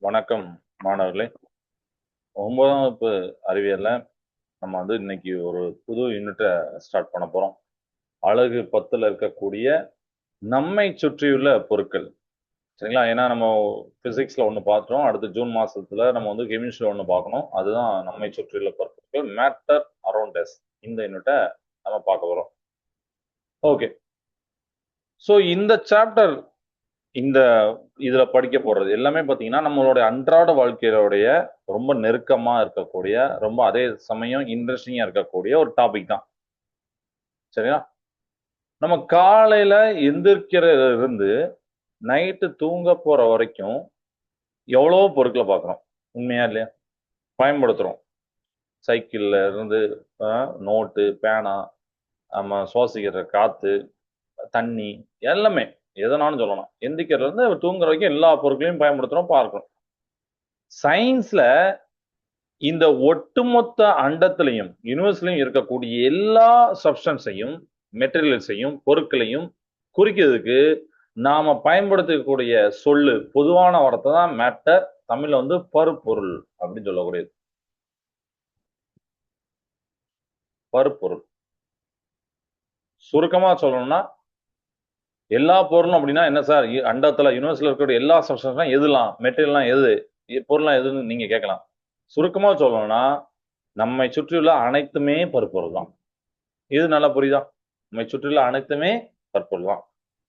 வணக்கம் மாணவர்களே. 9ஆம் வகுப்பு அறிவியல்ல நம்ம இன்னைக்கு ஒரு புது யூனிட்ட ஸ்டார்ட் பண்ண போறோம். அலகு 10ல இருக்கக்கூடிய நம்மை சுற்றியுள்ள பொருட்கள். சரிங்களா? ஏன்னா நம்ம பிசிக்ஸ்ல ஒண்ணு பார்த்தோம். அடுத்து ஜூன் மாசத்துல நம்ம கெமிஸ்ட்ரில ஒண்ணு பார்க்கணும். அதுதான் நம்மை சுற்றியுள்ள பொருட்கள். Matter around us. இந்த யூனிட்ட நம்ம பார்க்க போறோம். ஓகே. சோ இந்த சாப்டர் இந்த இதுல படிக்க போறது எல்லாமே பாத்தீங்கன்னா நம்மளுடைய அன்றாட வாழ்க்கையோடைய ரொம்ப நெருக்கமா இருக்கக்கூடிய ரொம்ப அதே சமயம் இன்ட்ரெஸ்டிங்கா இருக்கக்கூடிய ஒரு டாபிக் தான். சரியா? நம்ம காலையில எந்திரிக்கிறதுல இருந்து நைட்டு தூங்க போற வரைக்கும் எவ்வளவோ பொருட்களை பார்க்கிறோம். உண்மையா இல்லையா? பயன்படுத்துறோம். சைக்கிள்ல இருந்து நோட்டு, பேனா, நம்ம சுவாசிக்கிற காத்து, தண்ணி எல்லாமே எதனாலும் சொல்லலாம். எந்திரிக்கிறதுல இருந்து தூங்குற வரைக்கும் எல்லா பொருட்களையும் பயன்படுத்துறோம், பார்க்கிறோம். சயின்ஸ்ல இந்த ஒட்டுமொத்த அண்டத்திலையும் யூனிவர்ஸ்லயும் இருக்கக்கூடிய எல்லா சப்ஸ்டன்ஸையும் மெட்டீரியல்ஸையும் பொருட்களையும் குறிக்கிறதுக்கு நாம பயன்படுத்தக்கூடிய சொல்லு பொதுவான வார்த்தை தான் மேட்டர். தமிழ்ல பருப்பொருள் அப்படின்னு சொல்லக்கூடியது. பருப்பொருள் சுருக்கமா சொல்லணும்னா எல்லா பொருளும் அப்படின்னா என்ன சார்? அண்டத்துல யூனிவர்ஸ்ல இருக்கக்கூடிய எல்லா சப்ஸ்டன்ஸ் எதுலாம் மெட்டீரியல்லாம் எது பொருள்லாம் எதுன்னு நீங்க கேட்கலாம். சுருக்கமா சொல்லணும்னா நம்மை சுற்றியுள்ள அனைத்துமே பருப்பொருள் தான். இது நல்லா புரியுதா? நம்மை சுற்றியுள்ள அனைத்துமே பருப்பொருள் தான்.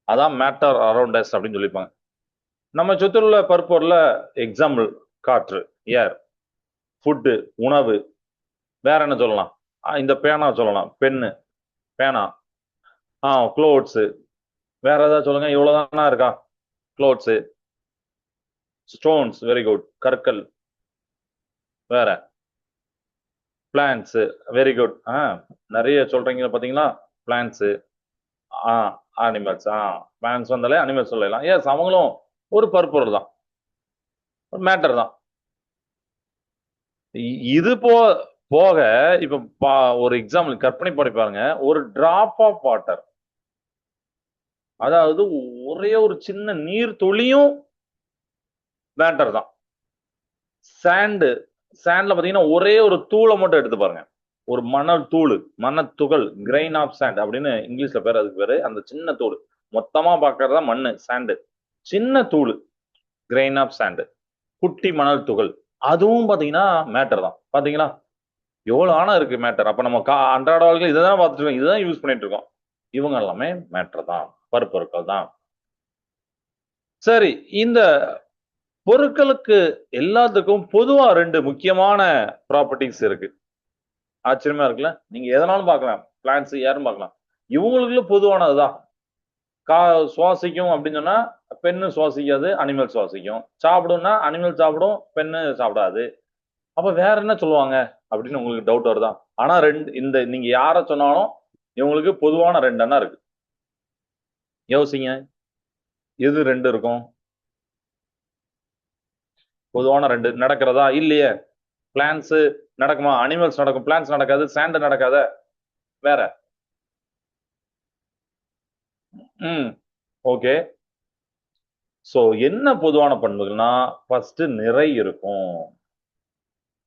அதான் மேட்டர் அரவுண்ட் அஸ் அப்படின்னு சொல்லிப்பாங்க. நம்ம சுற்றியுள்ள பருப்பொருள்ல எக்ஸாம்பிள் காற்று, ஏர், ஃபுட்டு, உணவு, வேற என்ன சொல்லலாம்? இந்த பேனா சொல்லலாம், பென்னு, பேனா, க்ளோத்ஸ், வேற ஏதாவது சொல்லுங்க. இவ்வளவுதானா இருக்கா? க்ளோத்ஸ், ஸ்டோன்ஸ், வெரி குட், கற்கள், வேற பிளான்ட்ஸ், வெரி குட். நிறைய சொல்றீங்க பாத்தீங்களா? பிளான்ட்ஸ், அனிமல்ஸ், பிளான்ட்ஸ் வந்தாலே அனிமல்ஸ் சொல்லலாம். எஸ், அவங்களும் ஒரு பருப்பொருள் தான், ஒரு மேட்டர் தான். இது போக இப்ப ஒரு எக்ஸாம்பிள் கற்பனை பண்ணி பாருங்க. ஒரு டிராப் ஆஃப் வாட்டர், அதாவது ஒரே ஒரு சின்ன நீர் துளியும் மேட்டர் தான். சாண்ட்ல பாத்தீங்கன்னா ஒரே ஒரு தூளை மட்டும் எடுத்து பாருங்க. ஒரு மணல் தூள், மணத்துகள், கிரைன் ஆஃப் சாண்ட் அப்படின்னு இங்கிலீஷ்ல பேர். அதுக்கு பேரு அந்த சின்ன தூள். மொத்தமா பாக்குறதா மண்ணு, சாண்டு. சின்ன தூள், கிரைன் ஆஃப் சாண்ட், குட்டி மணல் துகள், அதுவும் பாத்தீங்கன்னா மேட்டர் தான். பாத்தீங்களா எவ்வளவு ஆனா இருக்கு மேட்டர். அப்ப நம்ம அன்றாட வாழ்க்கையில் இதான் பார்த்துட்டு இருக்கோம், இதுதான் யூஸ் பண்ணிட்டு இருக்கோம். இவங்க எல்லாமே மேட்டர் தான், பருப்பொருட்கள் தான். சரி, இந்த பொருட்களுக்கு எல்லாத்துக்கும் பொதுவா 2 முக்கியமான ப்ராப்பர்ட்டிஸ் இருக்கு. ஆச்சரியமா இருக்குல்ல? நீங்க எதனாலும் பார்க்கலாம், பிளான்ட்ஸ், ஏரும் பார்க்கலாம். இவங்களுக்குள்ள பொதுவானதுதான். சுவாசிக்கும் அப்படின்னு சொன்னா பெண்ணு சுவாசிக்காது, அனிமல் சுவாசிக்கும். சாப்பிடும்னா அனிமல் சாப்பிடும், பெண்ணு சாப்பிடாது. அப்ப வேற என்ன சொல்லுவாங்க அப்படின்னு உங்களுக்கு டவுட் வருதா? ஆனா இந்த நீங்க யார சொன்னாலும் இவங்களுக்கு பொதுவான 2 எண்ணம் இருக்கு. யோசிங்க, எது 2 இருக்கும்? பொதுவான 2 நடக்கிறதா? இல்லையே. பிளான்ஸ் நடக்குமா? அனிமல்ஸ் நடக்கும், பிளான்ஸ் நடக்காது. சாண்ட் நடக்காத. வேற? ஓகே. சோ என்ன பொதுவான பண்புகள்னா, ஃபர்ஸ்ட் நிறை இருக்கும்,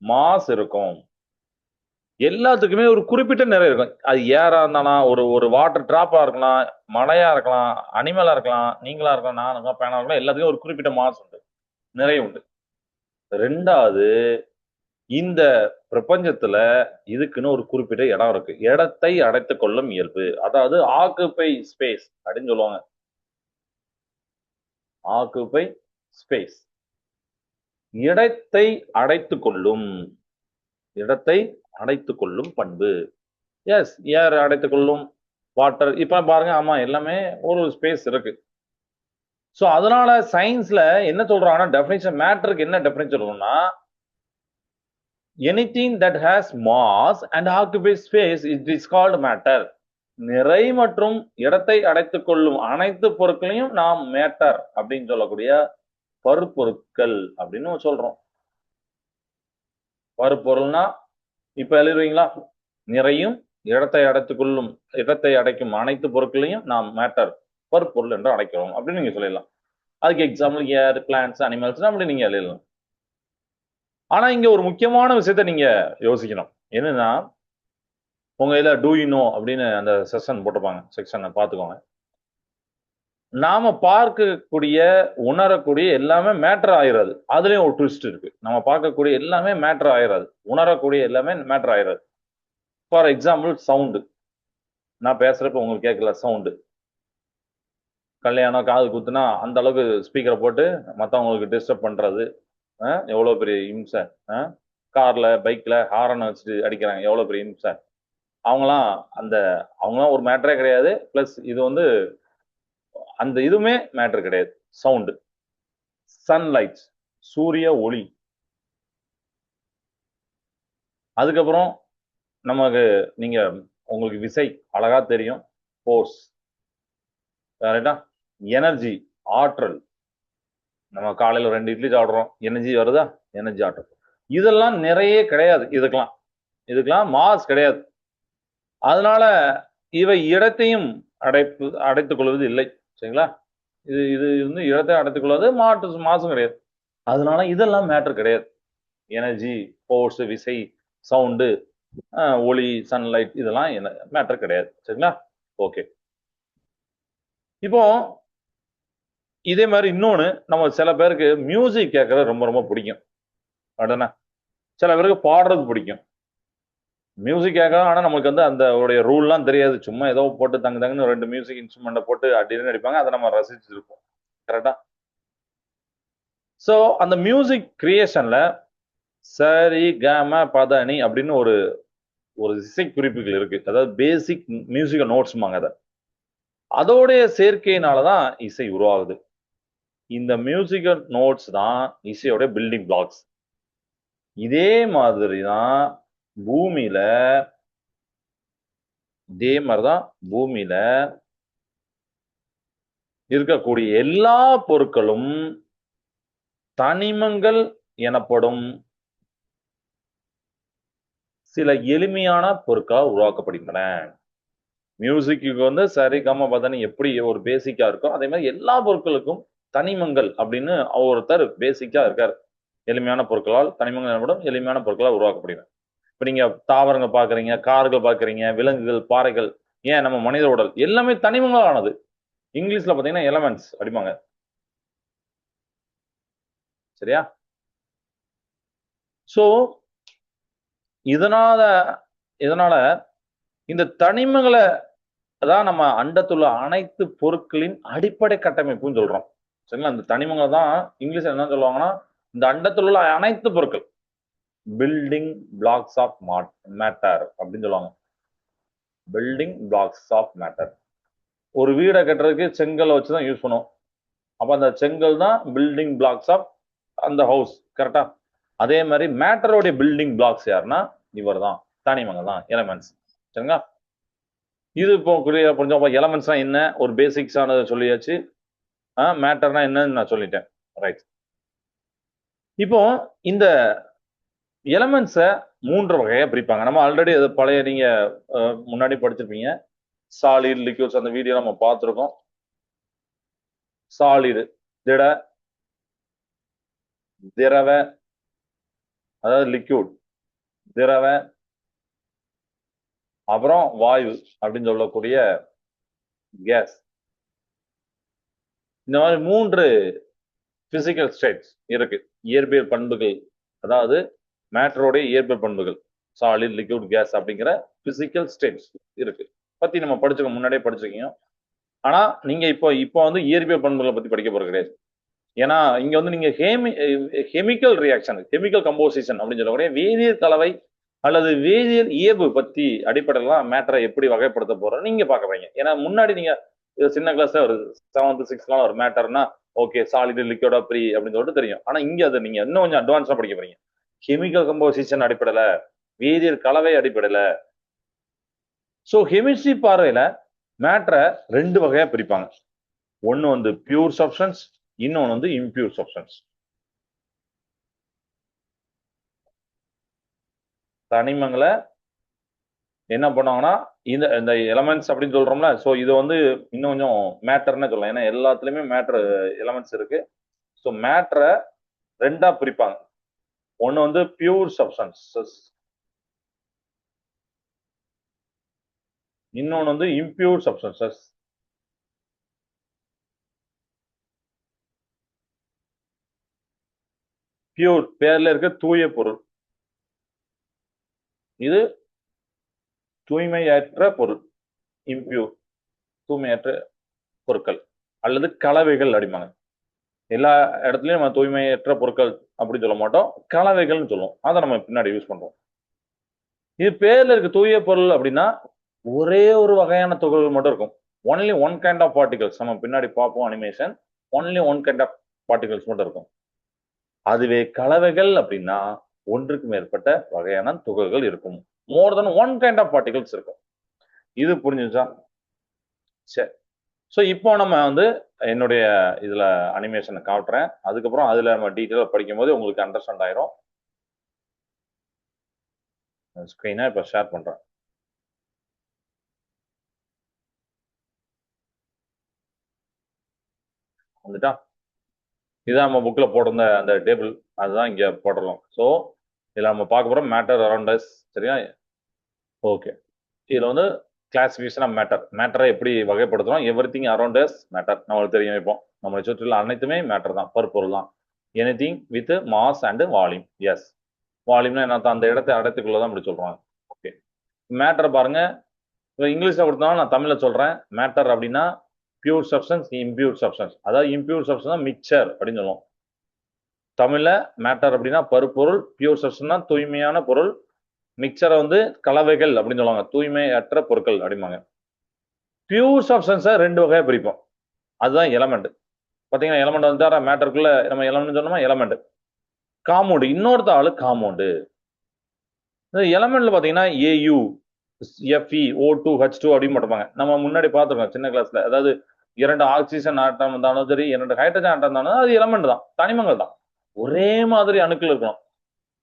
மாஸ் இருக்கும். எல்லாத்துக்குமே ஒரு குறிப்பிட்ட நிறை இருக்கும். அது ஏரா இருந்தாலும், ஒரு வாட்டர் டிராப்பா இருக்கலாம், மழையா இருக்கலாம், அனிமலா இருக்கலாம், நீங்களா இருக்கலாம், நான் இருக்கலாம், பேனா இருக்கலாம். எல்லாத்துக்கும் ஒரு குறிப்பிட்ட மாஸ் உண்டு, நிறை உண்டு. 2வது, இந்த பிரபஞ்சத்துல இதுக்குன்னு ஒரு குறிப்பிட்ட இடம் இருக்கு. இடத்தை அடைத்துக் கொள்ளும் இயல்பு. அதாவது ஆக்குபை ஸ்பேஸ் அப்படின்னு சொல்லுவாங்க. Occupy space. இடத்தை அடைத்துக் கொள்ளும், இடத்தை அடைத்துக் கொள்ளும் பண்பு. எஸ், ஏர் அடைத்துக் கொள்ளும், வாட்டர். இப்ப பாருங்க, ஆமா, எல்லாமே ஒரு ஸ்பேஸ் இருக்கு. சோ அதனால சயின்ஸ்ல என்ன சொல்றாங்கன்னா, டெஃபினிஷன் மேட்டருக்கு என்ன டெஃபினிஷன் சொல்லணும்னா, anything that has mass and occupies space it is called matter. நிறை மற்றும் இடத்தை அடைத்துக் கொள்ளும் அனைத்து பொருட்களையும் நாம் மேட்டர் அப்படின்னு சொல்லக்கூடிய பருப்பொருட்கள் அப்படின்னு சொல்றோம். பருப்பொருள்னா இப்ப எழுதுவீங்களா? நிறையும் இடத்தை அடைத்துக் கொள்ளும், இடத்தை அடைக்கும் அனைத்து பொருட்களையும் நாம் மேட்டர், பருப்பொருள் என்று அழைக்கிறோம் அப்படின்னு நீங்க சொல்லிடலாம். அதுக்கு எக்ஸாம்பிள் ஏர், பிளான்ட்ஸ், அனிமல்ஸ் அப்படி நீங்க எழுதலாம். ஆனா இங்க ஒரு முக்கியமான விஷயத்த நீங்க யோசிக்கணும். என்னன்னா, உங்க இதுல டூ யூ நோ அப்படின்னு அந்த செக்ஷன் போட்டிருப்பாங்க. செக்ஷனை பார்த்துக்கோங்க. நாம பார்க்கக்கூடிய, உணரக்கூடிய எல்லாமே மேட்டர் ஆயிராது. அதுலயும் ஒரு ட்விஸ்ட் இருக்கு. நம்ம பார்க்கக்கூடிய எல்லாமே மேட்டர் ஆயிராது. உணரக்கூடிய எல்லாமே மேட்டர் ஆயிராது. For example sound. நான் பேசுறப்ப உங்களுக்கு கேட்கல சவுண்டு. கல்யாணம், காது குத்துனா அந்த அளவுக்கு ஸ்பீக்கரை போட்டு மற்றவங்களுக்கு டிஸ்டர்ப் பண்றது எவ்வளோ பெரிய இம்சை. கார்ல, பைக்ல ஹாரன் வச்சுட்டு அடிக்கிறாங்க, எவ்வளோ பெரிய இம்சை. அவங்களாம் அந்த அவங்களாம் ஒரு மேட்டரே கிடையாது. பிளஸ் இது வந்து அந்த இதுவுமே மேட்டர் கிடையாது. சவுண்டு, சன்லைட், சூரிய ஒளி. அதுக்கப்புறம் நமக்கு நீங்க உங்களுக்கு விசை அழகா தெரியும். ஃபோர்ஸ், ரைட்டா? எனர்ஜி, ஆற்றல். நம்ம காலையில 2 இட்லி சாப்பிடுறோம், எனர்ஜி வருதா? எனர்ஜி, ஆற்றல். இதெல்லாம் நிறைய கிடையாது. இதுக்கெல்லாம் மாஸ் கிடையாது. அதனால இவை இடத்தையும் அடைத்துக் கொள்வது இல்லை. சரிங்களா? இது இது வந்து இடத்தை அடைத்துக் கொள்வது மாசும் கிடையாது. அதனால இதெல்லாம் மேட்டர் கிடையாது. எனர்ஜி, ஃபோர்ஸ், விசை, சவுண்டு, ஒளி, சன்லைட் இதெல்லாம் மேட்டர் கிடையாது. சரிங்களா? ஓகே. இப்போ இதே மாதிரி இன்னொன்னு, நம்ம சில பேருக்கு மியூசிக் கேட்கறது ரொம்ப ரொம்ப பிடிக்கும். அப்படின்னா சில பேருக்கு பாடுறது பிடிக்கும். மியூசிக் கேட்கலாம். ஆனா நமக்கு வந்து அந்த ரூல்லாம் தெரியாது. சும்மா ஏதோ போட்டு தங்குன்னு 2 மியூசிக் இன்ஸ்ட்ருமெண்ட்டை போட்டு அப்படின்னு அடிப்பாங்க. அதை நம்ம ரசிச்சிருப்போம். கரெக்டா? ஸோ அந்த மியூசிக் கிரியேஷன்ல சரி கம பதனி அப்படின்னு ஒரு இசை குறிப்புகள் இருக்கு. அதாவது பேசிக் மியூசிக்கல் நோட்ஸ்மாங்க அதை. அதோடைய சேர்க்கையினாலதான் இசை உருவாகுது. இந்த மியூசிக்கல் நோட்ஸ் தான் இசையோட பில்டிங் பிளாக்ஸ். இதே மாதிரிதான் பூமியில இருக்கக்கூடிய எல்லா பொருட்களும் தனிமங்கள் எனப்படும் சில எளிமையான பொருட்களால் உருவாக்கப்படுகின்றன. மியூசிக்கு வந்து சரி கம பதனி எப்படி ஒரு பேசிக்கா இருக்கோ அதே மாதிரி எல்லா பொருட்களுக்கும் தனிமங்கள் அப்படின்னு ஒருத்தர் பேசிக்கா இருக்காரு. எளிமையான பொருட்களால் தனிமங்கள் எனப்படும் எளிமையான பொருட்களால் உருவாக்கப்படுகிறது. இப்ப நீங்க தாவரங்கள் பாக்குறீங்க, கார்கள் பாக்குறீங்க, விலங்குகள், பாறைகள், ஏன் நம்ம மனித உடல் எல்லாமே தனிமங்களால் ஆனது. இங்கிலீஷ்ல பாத்தீங்கன்னா எலமெண்ட்ஸ் அடிப்பாங்க. சரியா? சோ இதனால இதனால இந்த தனிமங்களை தான் நம்ம அண்டத்துள்ள அனைத்து பொருட்களின் அடிப்படை கட்டமைப்புன்னு சொல்றோம். சரிங்களா? இந்த தனிமங்களை தான் இங்கிலீஷ்ல என்ன சொல்லுவாங்கன்னா, இந்த அண்டத்தில் உள்ள அனைத்து பொருட்கள் பில்டிங் பிளாக்ஸ் ஆஃப் மேட்டர் அப்படின்னு சொல்லுவாங்க. Building blocks of matter. ஒரு வீடை கட்டுறதுக்கு செங்கலை வச்சுதான் யூஸ் பண்ணுவோம். அப்ப அந்த செங்கல் தான் பில்டிங் பிளாக்ஸ் ஆஃப் அந்த ஹவுஸ். கரெக்டா? அதே மாதிரி மேட்டரோடைய பில்டிங் பிளாக்ஸ் யாருன்னா இவர் தான், தனிமங்கள் தான், எலமெண்ட்ஸ். சரிங்களா? இது இப்போ கொஞ்சம் எலமெண்ட்ஸ்னா என்ன ஒரு பேசிக்ஸ் ஆனதை சொல்லியாச்சு. மேட்டர்னா என்னன்னு நான் சொல்லிட்டேன். ரைட். இப்போ இந்த எலமெண்ட்ஸை 3 வகையா பிரிப்பாங்க. நம்ம ஆல்ரெடி அது பழைய நீங்க முன்னாடி படிச்சிருப்பீங்க. சாலிட், லிக்விட்ஸ் அந்த வீடியோ நம்ம பார்த்துருக்கோம். சாலிடு திட, திரவ அதாவது லிக்யூட், திரவ, அப்புறம் வாயு அப்படின்னு சொல்லக்கூடிய கேஸ். இந்த மாதிரி 3 பிசிக்கல் ஸ்டேட்ஸ் இருக்கு. இயற்பியல் பண்புகள், அதாவது மேட்டரோடைய இயற்பியல் பண்புகள், சாலிட், லிக்விட், கேஸ் அப்படிங்கிற பிசிக்கல் ஸ்டேட்ஸ் இருக்கு. பத்தி நம்ம படிச்சுக்கோங்க, முன்னாடியே படிச்சிருக்கீங்க. ஆனா நீங்க இப்போ இப்போ வந்து இயற்பியல் பண்புகளை பத்தி படிக்க போறது கிடையாது. ஏன்னா இங்க வந்து நீங்க கெமிக்கல் ரியாக்ஷன், கெமிக்கல் கம்போசிஷன் அப்படின்னு சொல்லக்கூடிய வேதியியல் கலவை அல்லது வேதியியல் இயல்பு பத்தி அடிப்படையிலாம் மேட்டரை எப்படி வகைப்படுத்த போறோம் நீங்க பார்க்க போறீங்க. ஏன்னா முன்னாடி நீங்க சின்ன கிளாஸ்ல ஒரு 7th 6th ஒரு மேட்டர்னா ஓகே சாலிட் லிக்விட் ப்ரீ அப்படின்னு சொல்லிட்டு தெரியும். ஆனா இங்க அதை நீங்க இன்னும் கொஞ்சம் அட்வான்ஸா படிக்க போறீங்க. கெமிக்கல் கம்போசிஷன் அடிப்படையில, வேதியியல் கலவை அடிப்படையில. சோ கெமிஸ்ட்ரி பார்வையில மேட்டரை 2 வகையா பிரிப்பாங்க. ஒன்னு வந்து பியூர் சப்ஸ்டன்ஸ், இன்னொன்னு வந்து இம்பியூர் சப்ஸ்டன்ஸ். தனிமங்களை என்ன பண்ணுவாங்கன்னா இந்த இந்த எலமெண்ட்ஸ் அப்படின்னு சொல்றோம்ல, சோ இது வந்து இன்னும் கொஞ்சம் மேட்டர்னு சொல்லலாம். ஏன்னா எல்லாத்துலயுமே மேட்டர் எலமெண்ட்ஸ் இருக்கு. ஸோ மேட்டரை 2ஆ பிரிப்பாங்க. ஒன்று வந்து பியூர் சப்ஸ்டன்சஸ், இன்னொன்று வந்து இம்பியூர் சப்ஸ்டன்சஸ். பியூர் பேர்ல இருக்க தூய பொருள், இது தூய்மையற்ற பொருள். இம்பியூர் தூய்மையற்ற பொருட்கள் அல்லது கலவைகள் அப்படிம்பாங்க. எல்லா இடத்துலயும் நம்ம தூய்மையற்ற பொருட்கள் அப்படின்னு சொல்ல மாட்டோம், கலவைகள்னு சொல்லுவோம். அதை நம்ம பின்னாடி யூஸ் பண்றோம். இது பேர்ல இருக்க தூய பொருள் அப்படின்னா ஒரே ஒரு வகையான துகள்கள் மட்டும் இருக்கும். Only one kind of particles. நம்ம பின்னாடி பார்ப்போம் animation. Only one kind of particles மட்டும் இருக்கும். அதுவே கலவைகள் அப்படின்னா ஒன்றுக்கு மேற்பட்ட வகையான துகள்கள் இருக்கும். மோர் தென் ஒன் கைண்ட் ஆஃப் பார்ட்டிகல்ஸ் இருக்கும். இது புரிஞ்சுச்சா? சரி. ஸோ இப்போ நம்ம வந்து என்னுடைய இதுல அனிமேஷனை காட்டுறேன். அதுக்கப்புறம் அதுல நம்ம டீட்டெயிலாக படிக்கும் போது உங்களுக்கு அண்டர்ஸ்டாண்ட் ஆயிரும். ஸ்க்ரீனை இப்போ ஷேர் பண்றேன். வந்துட்டா? இதுதான் நம்ம புக்ல போட்டிருந்த அந்த டேபிள், அதுதான் இங்க போடுறோம். ஸோ இதுல நம்ம பார்க்க போறோம் மேட்டர் அரௌண்ட் அஸ். சரியா? ஓகே. இதுல வந்து கிளாசிஃபிகேஷன் ஆஃப் மேட்டர். மேட்டரை எப்படி வகைப்படுத்துறோம்? Everything around us matter. நம்மளுக்கு தெரியும். இப்போ நம்மளை சுற்றியுள்ள அனைத்துமே மேட்டர் தான், பருப்பொருள் தான். Anything with mass and volume. Yes, வால்யூம்னா என்ன? அந்த இடத்தை அடைத்துக்குள்ளதான் அப்படி சொல்றாங்க. ஓகே. மேட்டர் பாருங்க, இப்போ இங்கிலீஷ்ல கொடுத்தாலும் நான் தமிழ்ல சொல்றேன். மேட்டர் அப்படின்னா பியூர் சப்ஸ்டன்ஸ், இம்பியூர் சப்ஸ்டன்ஸ். அதாவது இம்பியூர் சப்ஸ்டன்ஸ் மிக்சர் அப்படின்னு சொல்லுவோம். தமிழ்ல மேட்டர் அப்படின்னா பருப்பொருள், பியூர் சப்ஸ்டன்ஸ் தூய்மையான பொருள், மிக்சரை வந்து கலவைகள் அப்படின்னு சொல்லுவாங்க, தூய்மையற்ற பொருட்கள் அப்படிம்பாங்க. பியூர் சப்ஸ்டன்ஸை ரெண்டு வகையா பிரிப்போம். அதுதான் எலமெண்ட். பாத்தீங்கன்னா எலமெண்ட் வந்து மேட்டருக்குள்ள நம்ம எலமெண்ட் சொன்னோமா, எலமெண்ட். காம்பவுண்ட், இன்னொருத்த ஆளு காம்பவுண்டு. எலமெண்ட்ல பாத்தீங்கன்னா ஏயு, FeO2H2 அப்படின்னு போட்டிருப்பாங்க. நம்ம முன்னாடி பார்த்துருக்கோம் சின்ன கிளாஸ்ல. அதாவது 2 ஆக்சிஜன் ஆட்டம் இருந்தாலும் சரி, 2 ஹைட்ரஜன் ஆட்டம் இருந்தாலும் அது எலமெண்ட் தான், தனிமங்கள் தான். ஒரே மாதிரி அணுக்கள் இருக்கணும்.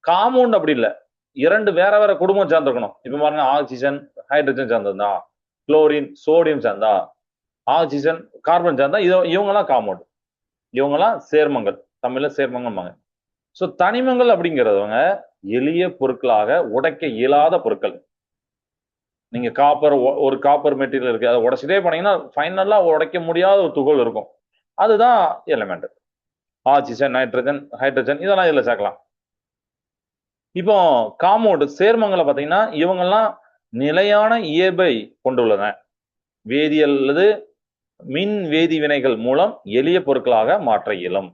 காம்பவுண்ட் அப்படி இல்லை, 2 வேற வேற குடும்பம் சேர்ந்துருக்கணும். இப்ப பாருங்க, ஆக்சிஜன் ஹைட்ரஜன் சேர்ந்ததுதான், குளோரின் சோடியம் சேர்ந்தா, ஆக்சிஜன் கார்பன் சேர்ந்தா, இவங்கெல்லாம் காம்பவுண்ட். இவங்கெல்லாம் சேர்மங்கள், தமிழ்ல சேர்மங்கள்பாங்க. ஸோ தனிமங்கள் அப்படிங்கிறவங்க எளிய பொருட்களாக உடைக்க இயலாத பொருட்கள். நீங்க காப்பர், ஒரு காப்பர் மெட்டீரியல் இருக்கு, அதை உடைச்சிட்டே போனீங்கன்னா ஃபைனலா உடைக்க முடியாத ஒரு துகள் இருக்கும். அதுதான் எலிமெண்ட். ஆக்சிஜன், நைட்ரஜன், ஹைட்ரஜன் இதெல்லாம் இதுல சேர்க்கலாம். இப்போ காம்பவுண்ட் சேர்மங்களை பார்த்தீங்கன்னா இவங்கெல்லாம் நிலையான இயல்பை கொண்டுள்ளன. வேதியியல் அல்லது மின் வேதி வினைகள் மூலம் எளிய பொருட்களாக மாற்ற இயலும்.